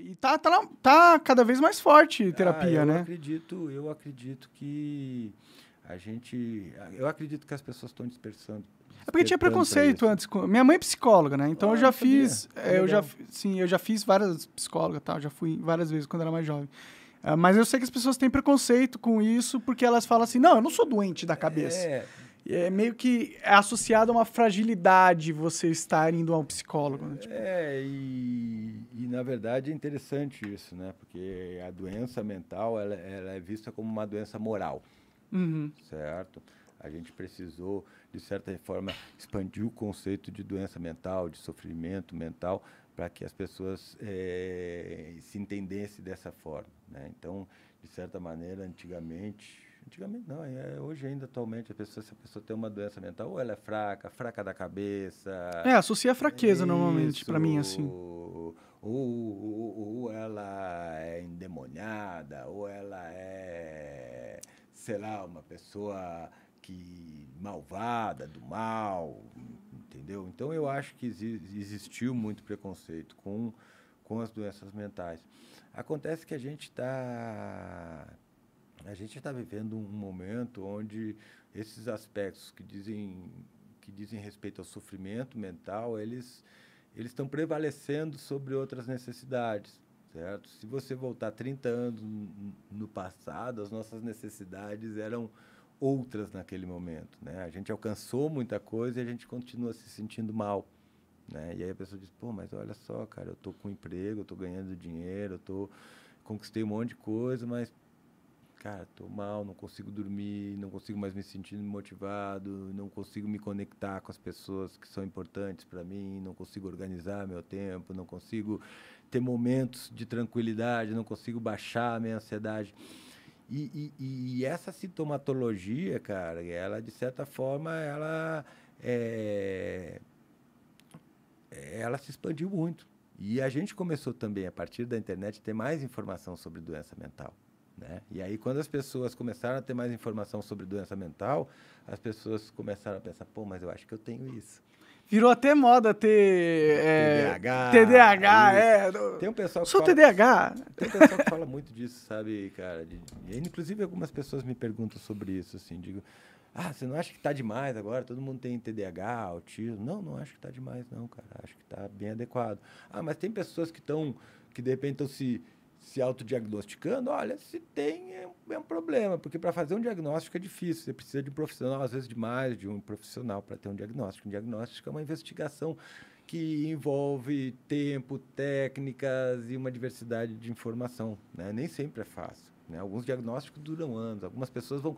E tá cada vez mais forte terapia, né? Eu acredito que eu acredito que as pessoas estão dispersando. É porque tinha preconceito antes. Minha mãe é psicóloga, né? Então eu já fiz... eu já fiz várias psicólogas, tá? Já fui várias vezes quando era mais jovem. Mas eu sei que as pessoas têm preconceito com isso porque elas falam assim, não, eu não sou doente da cabeça. É meio que associado a uma fragilidade você estar indo a um psicólogo. Né? Tipo... E na verdade é interessante isso, né? Porque a doença mental ela é vista como uma doença moral, certo? A gente precisou, de certa forma, expandir o conceito de doença mental, de sofrimento mental, para que as pessoas se entendessem dessa forma, né? Então, de certa maneira, antigamente não, hoje ainda, atualmente, se a pessoa tem uma doença mental, ou ela é fraca da cabeça... associa a fraqueza, normalmente, para mim, assim. Ou ela é endemoniada, ou ela é, sei lá, uma pessoa malvada, do mal, entendeu? Então, eu acho que existiu muito preconceito com as doenças mentais. Acontece que a gente está vivendo um momento onde esses aspectos que dizem respeito ao sofrimento mental, eles estão prevalecendo sobre outras necessidades, certo? Se você voltar 30 anos no passado, as nossas necessidades eram outras naquele momento, né? A gente alcançou muita coisa e a gente continua se sentindo mal, né? E aí a pessoa diz, pô, mas olha só, cara, eu estou com emprego, eu estou ganhando dinheiro, conquistei um monte de coisa, mas cara, estou mal, não consigo dormir, não consigo mais me sentir motivado, não consigo me conectar com as pessoas que são importantes para mim, não consigo organizar meu tempo, não consigo ter momentos de tranquilidade, não consigo baixar a minha ansiedade. E essa sintomatologia, cara, ela, de certa forma, ela se expandiu muito. E a gente começou também, a partir da internet, a ter mais informação sobre doença mental. Né? E aí, quando as pessoas começaram a ter mais informação sobre doença mental, as pessoas começaram a pensar, pô, mas eu acho que eu tenho isso. Virou até moda ter... TDAH. Tem um pessoal que TDAH. Tem um pessoal que fala muito disso, sabe, cara? Inclusive, algumas pessoas me perguntam sobre isso, assim, digo, você não acha que tá demais agora? Todo mundo tem TDAH, autismo. Não acho que tá demais, não, cara. Acho que tá bem adequado. Mas tem pessoas que de repente estão se autodiagnosticando. Olha, se tem, é um problema, porque para fazer um diagnóstico é difícil. Você precisa de um profissional, às vezes demais de um profissional para ter um diagnóstico. Um diagnóstico é uma investigação que envolve tempo, técnicas e uma diversidade de informação, né? Nem sempre é fácil, né? Alguns diagnósticos duram anos, algumas pessoas vão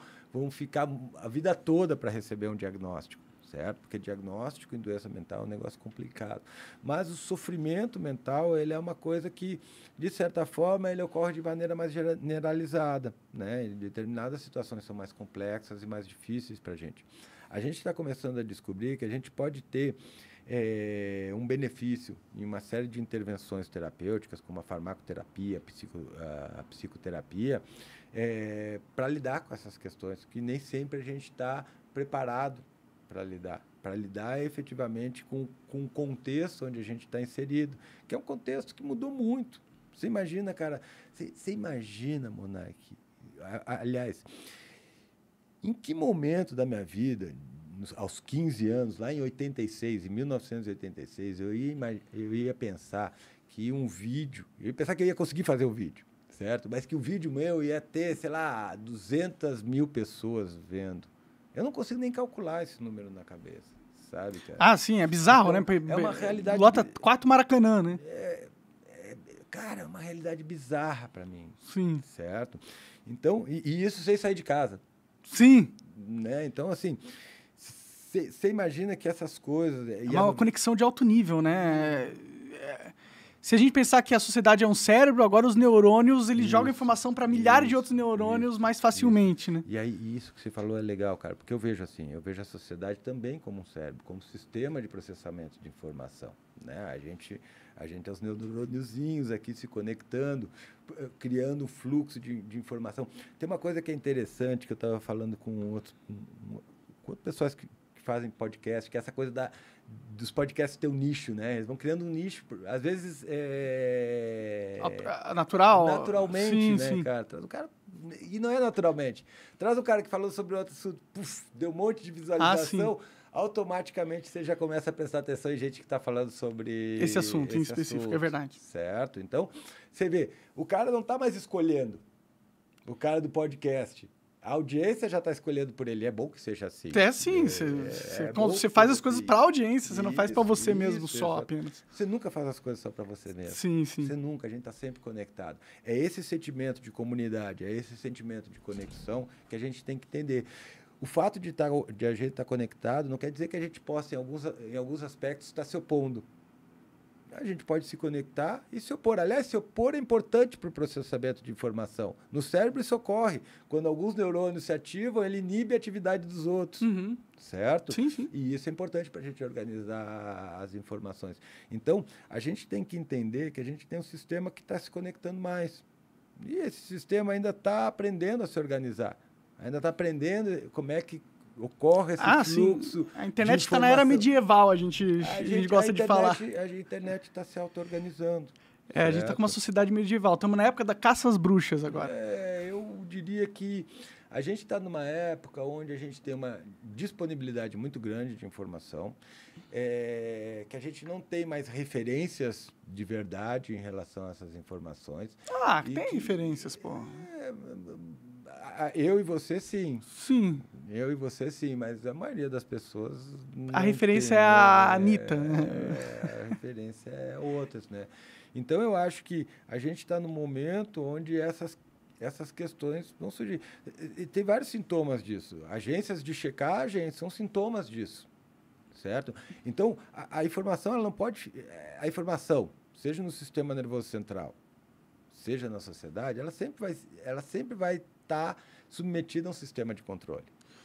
ficar a vida toda para receber um diagnóstico, certo? Porque diagnóstico em doença mental é um negócio complicado. Mas o sofrimento mental, ele é uma coisa que, de certa forma, ele ocorre de maneira mais generalizada, né? Determinadas situações são mais complexas e mais difíceis para a gente. A gente está começando a descobrir que a gente pode ter um benefício em uma série de intervenções terapêuticas, como a farmacoterapia, a psicoterapia, para lidar com essas questões, que nem sempre a gente está preparado para lidar efetivamente com o contexto onde a gente está inserido, que é um contexto que mudou muito. Você imagina, cara, você imagina, Monark, aliás, em que momento da minha vida, aos 15 anos, lá em 1986, eu ia pensar que um vídeo, eu ia pensar que eu ia conseguir fazer o vídeo, certo? Mas que o vídeo meu ia ter, sei lá, 200 mil pessoas vendo. Eu não consigo nem calcular esse número na cabeça, sabe, cara? Sim, é bizarro, então, né? É uma realidade... Lota 4 Maracanã, né? Cara, é uma realidade bizarra para mim. Sim. Certo? Então, e isso sem sair de casa. Sim. Né? Então, assim, você imagina que essas coisas... É uma conexão de alto nível, né? Se a gente pensar que a sociedade é um cérebro, agora os neurônios, eles jogam informação para milhares de outros neurônios mais facilmente, né? E aí, isso que você falou é legal, cara, porque eu vejo a sociedade também como um cérebro, como um sistema de processamento de informação, né? A gente é os neurôniozinhos aqui se conectando, criando um fluxo de informação. Tem uma coisa que é interessante, que eu estava falando com outras pessoas que que fazem podcast, que é essa coisa dos podcasts ter um nicho, né? Eles vão criando um nicho, às vezes naturalmente, sim, né, sim. cara? Traz o cara, e não é naturalmente. Traz o cara que falou sobre outro assunto, deu um monte de visualização, automaticamente você já começa a prestar atenção em gente que está falando sobre esse assunto em específico, é verdade. Certo? Então, você vê, o cara não está mais escolhendo, o cara do podcast. A audiência já está escolhendo por ele. É bom que seja assim. Sim. Você faz as coisas para a audiência, você não faz para você mesmo só apenas. Você nunca faz as coisas só para você mesmo. Sim. Você nunca, a gente está sempre conectado. É esse sentimento de comunidade, é esse sentimento de conexão que a gente tem que entender. O fato de a gente estar conectado não quer dizer que a gente possa, em alguns aspectos, estar se opondo. A gente pode se conectar e se opor. Aliás, se opor é importante para o processamento de informação. No cérebro isso ocorre. Quando alguns neurônios se ativam, ele inibe a atividade dos outros. Certo? Sim. E isso é importante para a gente organizar as informações. Então, a gente tem que entender que a gente tem um sistema que está se conectando mais. E esse sistema ainda está aprendendo a se organizar. Ainda está aprendendo como é que ocorre esse fluxo. Sim. A internet está na era medieval, a gente gosta de falar. A internet está se auto-organizando. A gente está com uma sociedade medieval. Estamos na época da caça às bruxas agora. Eu diria que a gente está numa época onde a gente tem uma disponibilidade muito grande de informação, que a gente não tem mais referências de verdade em relação a essas informações. Tem referências, pô. Eu e você, sim. Sim. Eu e você, sim, mas a maioria das pessoas... A referência é a Anitta, né? A referência é outras, né? Então, eu acho que a gente está num momento onde essas questões vão surgir. E tem vários sintomas disso. Agências de checagem são sintomas disso, certo? Então, a informação, ela não pode... A informação, seja no sistema nervoso central, seja na sociedade, ela sempre vai estar submetida a um sistema de controle.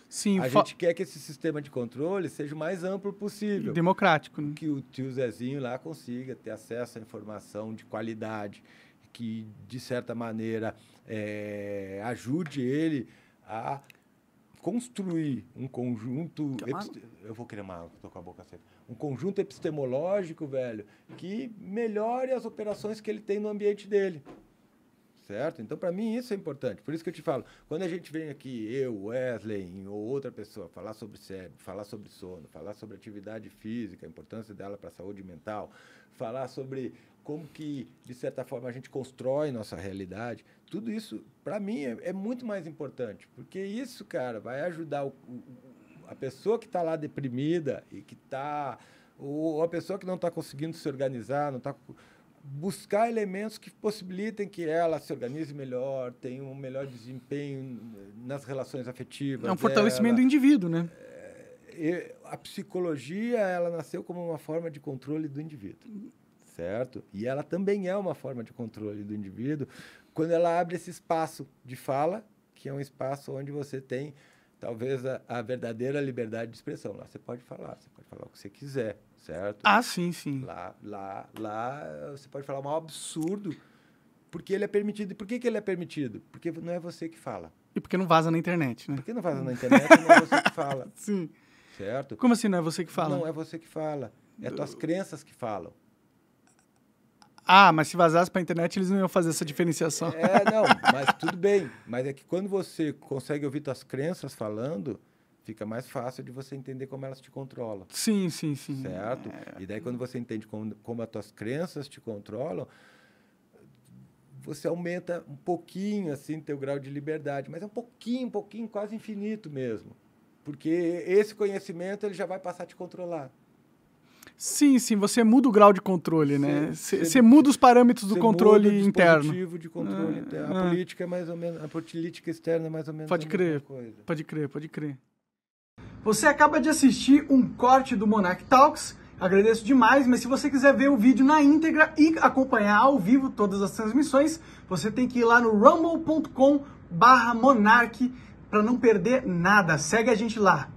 Sim, a gente quer que esse sistema de controle seja o mais amplo possível. Democrático. Né? Que o tio Zezinho lá consiga ter acesso à informação de qualidade, que, de certa maneira, ajude ele a construir um conjunto... Eu vou querer uma água, estou com a boca seca. Um conjunto epistemológico, velho, que melhore as operações que ele tem no ambiente dele. Certo? Então, para mim, isso é importante. Por isso que eu te falo, quando a gente vem aqui, eu, Wesley, ou outra pessoa, falar sobre cérebro, falar sobre sono, falar sobre atividade física, a importância dela para a saúde mental, falar sobre como que, de certa forma, a gente constrói nossa realidade, tudo isso, para mim, é muito mais importante. Porque isso, cara, vai ajudar a pessoa que está lá deprimida e que está... ou a pessoa que não está conseguindo se organizar, não está... buscar elementos que possibilitem que ela se organize melhor, tenha um melhor desempenho nas relações afetivas. É um fortalecimento do indivíduo, né? A psicologia, ela nasceu como uma forma de controle do indivíduo, certo? E ela também é uma forma de controle do indivíduo quando ela abre esse espaço de fala, que é um espaço onde você tem, talvez, a verdadeira liberdade de expressão. Lá você pode falar o que você quiser. Certo? Sim. Lá você pode falar um absurdo, porque ele é permitido. E por que ele é permitido? Porque não é você que fala. E porque não vaza na internet, né? Porque não vaza na internet, não é você que fala. Sim. Certo? Como assim não é você que fala? Não é você que fala. É tuas crenças que falam. Mas se vazasse para a internet, eles não iam fazer essa diferenciação. Não, mas tudo bem. Mas é que quando você consegue ouvir tuas crenças falando... fica mais fácil de você entender como elas te controlam. Sim. Certo? E daí, quando você entende como as tuas crenças te controlam, você aumenta um pouquinho, assim, teu grau de liberdade. Mas é um pouquinho, quase infinito mesmo. Porque esse conhecimento, ele já vai passar a te controlar. Sim, você muda o grau de controle, né? Você muda os parâmetros do controle interno. O dispositivo de controle interno. A política é mais ou menos... A política externa é mais ou menos a mesma coisa. Pode crer. Você acaba de assistir um corte do Monarch Talks, agradeço demais, mas se você quiser ver o vídeo na íntegra e acompanhar ao vivo todas as transmissões, você tem que ir lá no rumble.com/monarch para não perder nada. Segue a gente lá.